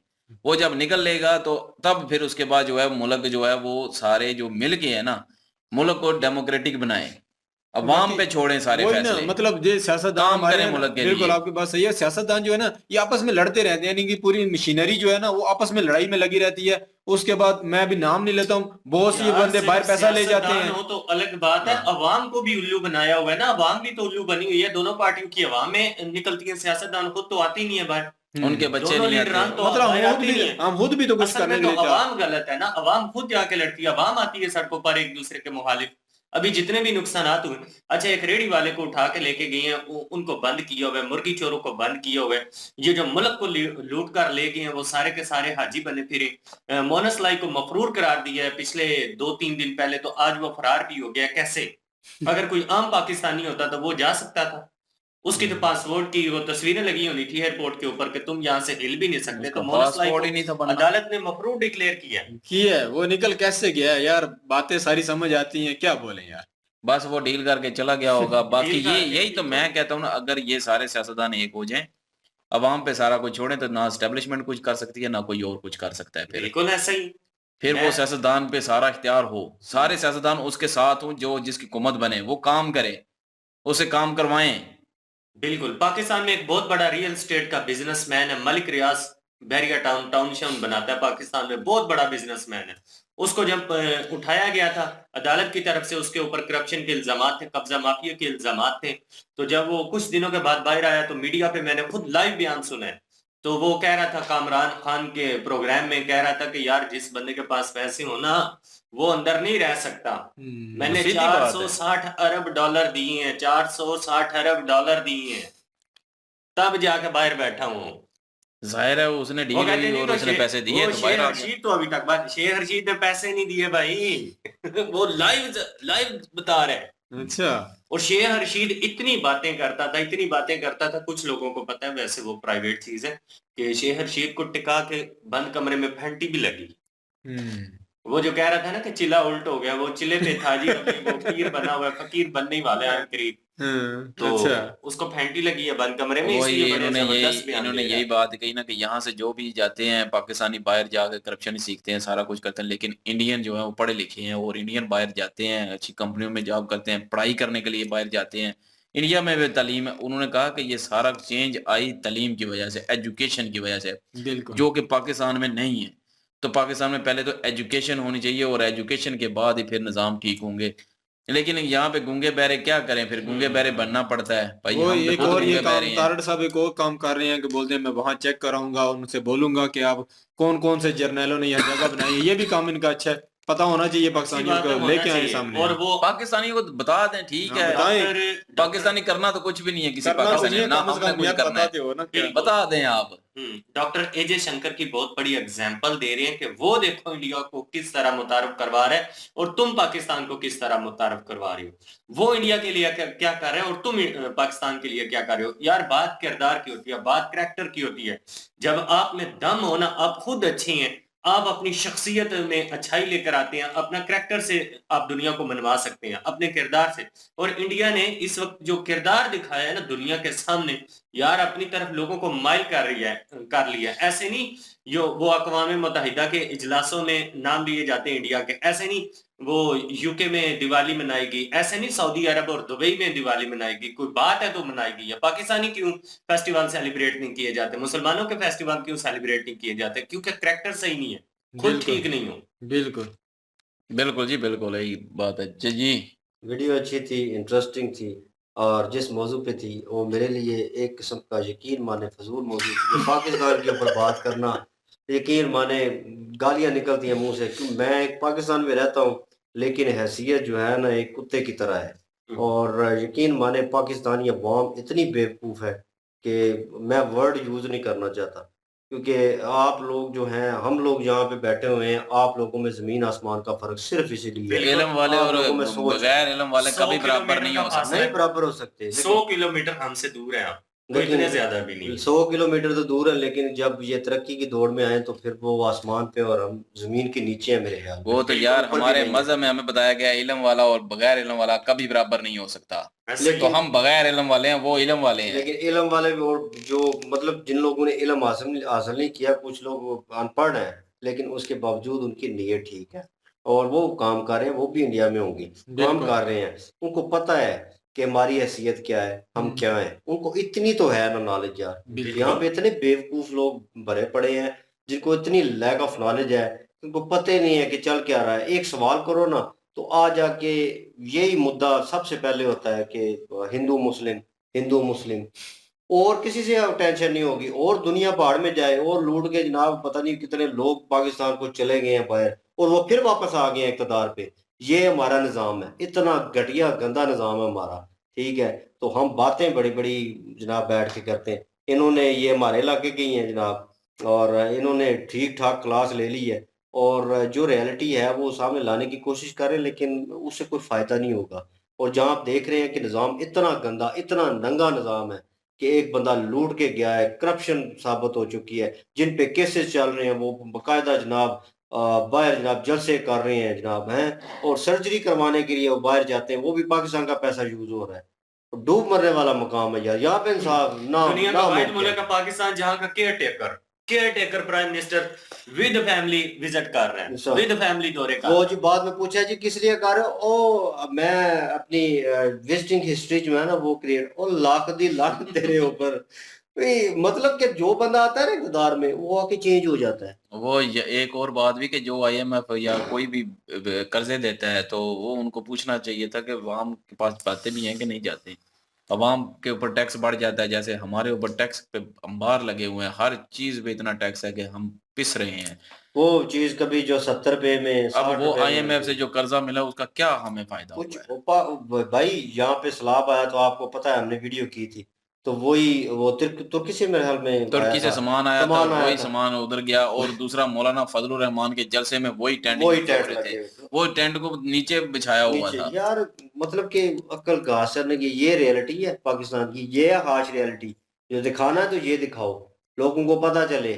वो जब निकल लेगा तो तब फिर उसके बाद जो है मुल्क जो है वो सारे जो मिल के है ना, मुल्क को डेमोक्रेटिक बनाए, अवाम पे छोड़ें सारे वही ना फैसले। मतलब ये सियासतदान काम हमारे करें हैं ना, मुल्क के बिल्कुल लिए। आपकी बात सही है। सियासतदान जो है ना ये आपस में लड़ते रहते हैं, यानी कि पूरी मशीनरी जो है ना वो आपस में लड़ाई में लगी रहती है। उसके बाद मैं अभी नाम नहीं लेता हूँ, बहुत सी यार, बंदे सिर्फ बाहर पैसा ले जाते सियासतदान हैं। हो तो अलग बात है, अवाम को भी उल्लू बनाया हुआ है ना, अवाम भी तो उल्लू बनी हुई है। दोनों पार्टियों की अवाम में निकलती है, सियासतदान खुद तो आती नहीं है बाहर। उनके बच्चे दोनों नहीं लीडरान आते। तो मतलब बाहर आते नहीं है। हम खुद भी तो कुछ असल करने में के तो लिए चाह- अवाम गलत है ना, अवाम खुद जाके लड़ती है, अवाम आती है सड़कों पर एक दूसरे के मुखालिफ। अभी जितने भी नुकसानात हुए, अच्छा एक रेडी वाले को उठा के लेके गए हैं, उनको बंद किया हुआ है, मुर्गी चोरों को बंद किया हुआ है, ये जो मुल्क को लूट कर ले गए हैं वो सारे के सारे हाजी बने फिरे। मोनस लाई को मफरूर करार दिया है पिछले 2-3 दिन पहले, तो आज वो फरार भी हो गया। कैसे? अगर कोई आम पाकिस्तानी होता तो वो जा सकता था, उसकी तो पासपोर्ट की वो तस्वीरें लगी होनी थी एयरपोर्ट के ऊपर कि तुम यहाँ से हिल भी नहीं सकते। तो मोनस लाई पासपोर्ट ही को नहीं था बनना। अदालत ने मफरूर डिक्लेयर किया है। की है वो निकल कैसे गया है यार, बातें सारी समझ आती हैं, क्या बोले यार। बस वो डील करके चला गया होगा। बाकी डील ये करके यही तो मैं कहता हूँ ना, अगर ये सारे सियासतदान एक हो जाएं, अवाम पे सारा कुछ छोड़ें, तो ना एस्टेब्लिशमेंट कुछ कर सकती है ना कोई और कुछ कर सकता है। बिल्कुल ऐसा ही। फिर वो मैं- सियासतदान पे सारा इख्तियार हो, सारे सियासतदान उसके साथ हो, जो जिसकी हुकूमत बने वो काम करे, उसे काम करवाएं। बिल्कुल। पाकिस्तान में एक बहुत बड़ा रियल एस्टेट का बिजनेसमैन है मलिक रियाज, बैरिया टाउनशिप बनाता है पाकिस्तान में, बहुत बड़ा बिजनेसमैन है। उसको जब उठाया गया था अदालत की तरफ से, उसके ऊपर करप्शन के इल्जामात थे, कब्जा माफिया के इल्जामात थे। तो जब वो कुछ दिनों के बाद बाहर आया तो मीडिया पे मैंने खुद लाइव बयान सुना है। तो वो कह रहा था, कामरान खान के प्रोग्राम में कह रहा था कि यार जिस बंदे के पास पैसे हो ना वो अंदर नहीं रह सकता। मैंने सीधी बात है। 460 अरब डॉलर दिए हैं, 460 अरब डॉलर दिए हैं, तब जाके बाहर बैठा हूँ। जाहिर है उसने वो डील कहते हुई नहीं और तो उसने पैसे दिए वो तो बाहर शेर आ गया। हर्षीद तो अभी तक बात, शेर हर्षीद ने पैसे नहीं दिए भाई वो लाइव बता रहे हैं। अच्छा और शेर हर्षीद इतनी बातें करता था, इतनी बातें करता था, कुछ लोगों को पता है, वैसे वो प्राइवेट चीज है कि शेर हर्षीद को टिका के बंद कमरे में फैंटी भी लगी। वो जो कह रहा था ना कि चिल्ला उल्ट हो गया, वो चिल्ले पे था जी, अभी वो फकीर बना हुआ है, फकीर बनने ही वाला है करीब। तो अच्छा उसको फैंटी लगी है बंद कमरे में, वही इसलिए बड़े जबरदस्त बयान इन्होंने दे रहा यही है। बात कही ना कि यहाँ से जो भी जाते हैं पाकिस्तानी बाहर जाकर करप्शन सीखते हैं, सारा कुछ करते हैं, लेकिन इंडियन जो है वो पढ़े लिखे हैं और इंडियन बाहर जाते हैं, अच्छी कंपनियों में जॉब करते हैं, पढ़ाई करने के लिए बाहर जाते हैं। इंडिया में भी तालीम है, उन्होंने कहा कि ये सारा चेंज आई तालीम की वजह से, एजुकेशन की वजह से, बिल्कुल जो कि पाकिस्तान में नहीं है। तो पाकिस्तान में पहले तो एजुकेशन होनी चाहिए और एजुकेशन के बाद ही फिर निज़ाम ठीक होंगे। लेकिन यहाँ पे गूंगे बहरे क्या करें, फिर गूंगे बहरे बनना पड़ता है भाई। वो हम तो एक खुद और ये गूंगे काम बहरे हैं। तारड़ साहब एक और काम कर रहे हैं कि बोलते हैं मैं वहां चेक कराऊंगा, उनसे बोलूंगा कि आप कौन कौन से जर्नैलों ने यह जगह बनाई है। ये भी काम इनका अच्छा है पता होना चाहिए अच्छी पाकिस्तानियों बात है, को, होना लेके आए चाहिए। सामने। और वो पाकिस्तानियों को बता दें, ठीक हाँ, है, बताएं। डॉक्टर पाकिस्तानी करना तो कुछ भी नहीं है किसी करना कुछ पाकिस्तानी नहीं, ना, कम से हमने कम कुछ यार करना है, बताते हो ना क्या। बिल्कुल। बता दें आप। डॉक्टर एजे शंकर की बहुत बड़ी एग्जाम्पल दे रहे हैं कि वो देखो इंडिया को किस तरह मुतारफ करवा रहे हैं और तुम पाकिस्तान को किस तरह मुतारफ करवा रही हो। वो इंडिया के लिए क्या कर रहे हैं और तुम पाकिस्तान के लिए क्या कर रहे हो। यार बात किरदार की होती है, बात करैक्टर की होती है। जब आप में दम हो ना, आप खुद अच्छी हैं, आप अपनी शख्सियत में अच्छाई लेकर आते हैं, अपना करैक्टर से आप दुनिया को मनवा सकते हैं, अपने किरदार से। और इंडिया ने इस वक्त जो किरदार दिखाया है ना दुनिया के सामने, यार अपनी तरफ लोगों को माइल कर लिया है। ऐसे नहीं जो वो अक़वाम मुत्तहिदा के इजलासों में नाम लिए जाते हैं इंडिया के, ऐसे नहीं वो यूके में दिवाली मनाएगी, ऐसे नहीं सऊदी अरब और दुबई में दिवाली मनाएगी। कोई बात है तो मनाएगी। या पाकिस्तानी क्यों फेस्टिवल सेलिब्रेट नहीं किए जाते, मुसलमानों के फेस्टिवल क्यों सेलिब्रेट नहीं किए जाते? क्योंकि करैक्टर सही नहीं है, खुद बिल्कुल ठीक नहीं हो। बिल्कुल बिल्कुल जी, बिल्कुल यही बात है जी जी। वीडियो अच्छी थी, इंटरेस्टिंग थी, और जिस मौजू पे थी वो मेरे लिए एक किस्म का यकीन माने फजूल मौजू थी। पाकिस्तान के ऊपर बात करना, यकीन माने गालियां निकलती हैं मुंह से। क्यों, मैं एक पाकिस्तान में रहता हूँ, लेकिन हैसियत जो है ना एक कुत्ते की तरह है। और यकीन माने पाकिस्तानी अवाम इतनी बेवकूफ़ है कि मैं वर्ड यूज़ नहीं करना चाहता। क्योंकि आप लोग जो हैं, हम लोग यहाँ पे बैठे हुए हैं, आप लोगों में ज़मीन आसमान का फ़र्क सिर्फ इसीलिए है। बिल्कुल। इल्म वाले आप और लोगों में सोच बगैर इल्म वाले 100 कभी बराबर नहीं किलोमीटर हो का सकते। नहीं बराबर हो सकते, 100 किलोमीटर हमसे दूर है आप, वो लेकिन इतने ज्यादा भी नहीं। 100 किलोमीटर तो दूर है, लेकिन जब ये तरक्की की दौड़ में आए तो फिर वो आसमान पे और हम जमीन के नीचे हैं मेरे ख्याल में। वो तो बिल्कुल यार ऊपर भी हमारे नहीं है। मजहब में हमें बताया गया है, इल्म वाला और बगैर इल्म वाला कभी बराबर नहीं हो सकता। ऐसे तो ही हम बगैर इल्म वाले हैं, वो इल्म वाले हैं। लेकिन इल्म वाले भी, और जो मतलब जिन लोगों ने इल्म हासिल हासिल नहीं किया, कुछ लोग अनपढ़ हैं, लेकिन उसके बावजूद उनकी नीयत ठीक है और वो काम कर रहे हैं, वो भी इंडिया में होंगी, काम बिल्कुल। कर रहे हैं। उनको पता है कि हमारी हैसियत क्या है, हम क्या हैं। उनको इतनी तो है ना नॉलेज यार। बिल्कुल। यहाँ पे इतने बेवकूफ लोग भरे पड़े हैं जिनको इतनी लैक ऑफ नॉलेज है, उनको पता ही नहीं है कि चल क्या रहा है। एक सवाल करो ना तो आ जाके यही मुद्दा सबसे पहले होता है कि हिंदू मुस्लिम, हिंदू मुस्लिम, और किसी से टेंशन नहीं होगी। और दुनिया पहाड़ में जाए और लूट के जनाब पता नहीं कितने लोग पाकिस्तान को चले गए हैं बाहर, और वो फिर वापस आ गए हैं इक़्तिदार पे। ये हमारा निज़ाम है, इतना घटिया गंदा निज़ाम है हमारा। ठीक है, तो हम बातें बड़ी बड़ी जनाब बैठ के करते हैं। इन्होंने ये हमारे इलाके के ही हैं जनाब, और इन्होंने ठीक ठाक क्लास ले ली है, और जो रियलिटी है वो सामने लाने की कोशिश कर रहे हैं, लेकिन उससे कोई फ़ायदा नहीं होगा। और जहाँ आप देख रहे हैं कि निज़ाम इतना गंदा, इतना नंगा निज़ाम है कि एक बंदा लूट के गया है, करप्शन साबित हो चुकी है, जिन पे केसेस चल रहे हैं वो बाकायदा जनाब बाहर जनाब जलसे कर रहे हैं जनाब हैं, और सर्जरी करवाने के लिए वो बाहर जाते हैं, वो भी पाकिस्तान का पैसा यूज हो रहा है। डूब मरने वाला मकाम है यार, यहाँ पे इंसाफ ना दुनिया का ना वाहिद मुमकिन। मुल्क है पाकिस्तान जहां का care taker prime minister with family visit कर रहे हैं, अच्छा। विद फैमिली दौरे कर वो रहे जी हैं। बाद में पूछा जी किस लिए कर रहे हो, ओ मैं अपनी विजिटिंग हिस्ट्री जो है ना वो क्रिएट, और लाख दी लाख तेरे ऊपर। भाई, मतलब कि जो बंदा आता है ना इक़्तिदार में वो आके चेंज हो जाता है। वो एक और बात भी कि जो आईएमएफ या कोई भी कर्जे देता है तो वो उनको पूछना चाहिए था कि अवाम के पास जाते भी हैं कि नहीं जाते। अवाम के ऊपर टैक्स बढ़ जाता है, जैसे हमारे ऊपर टैक्स पे अंबार लगे हुए हैं, हर चीज पे इतना टैक्स है कि हम पिस रहे हैं। वो चीज कभी जो 70 रुपए में, अब 60 वो रुपए आईएमएफ में, से जो कर्जा मिला उसका क्या हमें फायदा कुछ हुआ है? भाई यहाँ पे सैलाब आया तो आपको पता है हमने वीडियो की थी, तो वही वो तुर्की से मेरे ख्याल में आया तुर्की से था, सामान आया था, सामान आया वही था, सामान उधर गया। और दूसरा मौलाना फजलुर रहमान के जलसे में वही टेंट वही यूज हो टैक्स रहे थे, लगे हुए थे। वो टेंट को नीचे बिछाया हुआ नीचे था। यार, मतलब कि अक्ल घास करने की ये रियलिटी है पाकिस्तान की, ये है हाश रियलिटी। जो दिखाना है तो ये दिखाओ, लोगों को पता चले।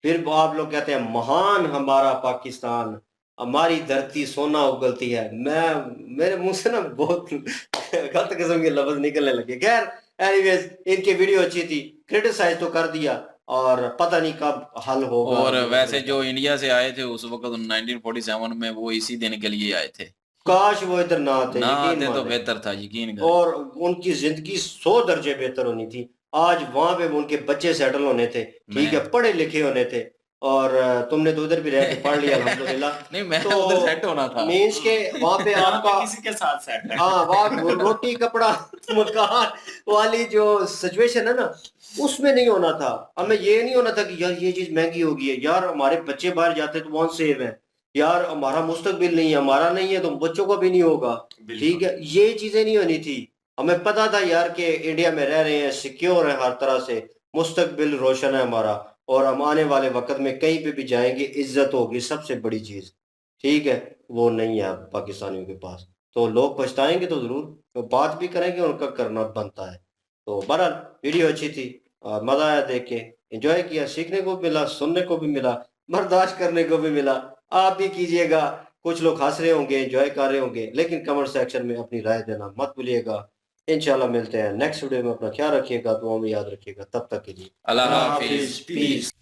फिर आप लोग कहते हैं महान हमारा पाकिस्तान, हमारी धरती सोना उगलती है। मैं मेरे मुंह से ना बहुत गलत किस्म के लफ्ज निकलने लगे। खैर एनीवेज, इनकी वीडियो अच्छी थी, क्रिटिसाइज तो कर दिया, और पता नहीं कब हल होगा और ये वैसे मसले का। जो इंडिया से आए थे उस वक्त 1947 में, वो इसी दिन के लिए आए थे। काश वो इधर ना आते, ना यकीन आते तो माने। बेहतर था, यकीन करें। और उनकी जिंदगी 100 दर्जे बेहतर होनी थी। आज वहां पे उनके बच्चे सेटल होने थे, ठीक है, मैं पढ़े लिखे होने थे। और तुमने तो उधर भी रह के पढ़ लिया अल्हम्दुलिल्लाह। नहीं, मैं तो उधर सेट होना था। मीन्स के वहां पे यहाँ पे आपका, किसी के साथ सेट है। हाँ वहाँ रोटी कपड़ा मकान वाली जो सिचुएशन है ना, उसमें नहीं होना था। हमें ये नहीं होना था कि यार ये चीज महंगी होगी है यार, हमारे बच्चे बाहर जाते तो वहां सेव है। यार हमारा मुस्तकबिल नहीं है, हमारा नहीं है तो बच्चों का भी नहीं होगा। ठीक है, ये चीजें नहीं होनी थी। हमें पता था यार कि इंडिया में रह रहे हैं, सिक्योर है हर तरह से, मुस्तकबिल रोशन है हमारा, और हम आने वाले वक्त में कहीं पे भी जाएंगे इज्जत होगी सबसे बड़ी चीज। ठीक है, वो नहीं है अब पाकिस्तानियों के पास। तो लोग पछताएंगे तो जरूर, तो बात भी करेंगे, उनका करना बनता है। तो बहरहाल वीडियो अच्छी थी, मजा आया देख के, एंजॉय किया, सीखने को भी मिला, सुनने को भी मिला, बर्दाश्त करने को भी मिला। आप भी कीजिएगा। कुछ लोग हंस रहे होंगे, एंजॉय कर रहे होंगे, लेकिन कमेंट सेक्शन में अपनी राय देना मत भूलिएगा। इंशाल्लाह मिलते हैं नेक्स्ट वीडियो में। अपना ख्याल रखिएगा, दुआ में याद रखिएगा। तब तक के लिए अल्लाह अल्लाह हाफिज, हाफिज, पीस।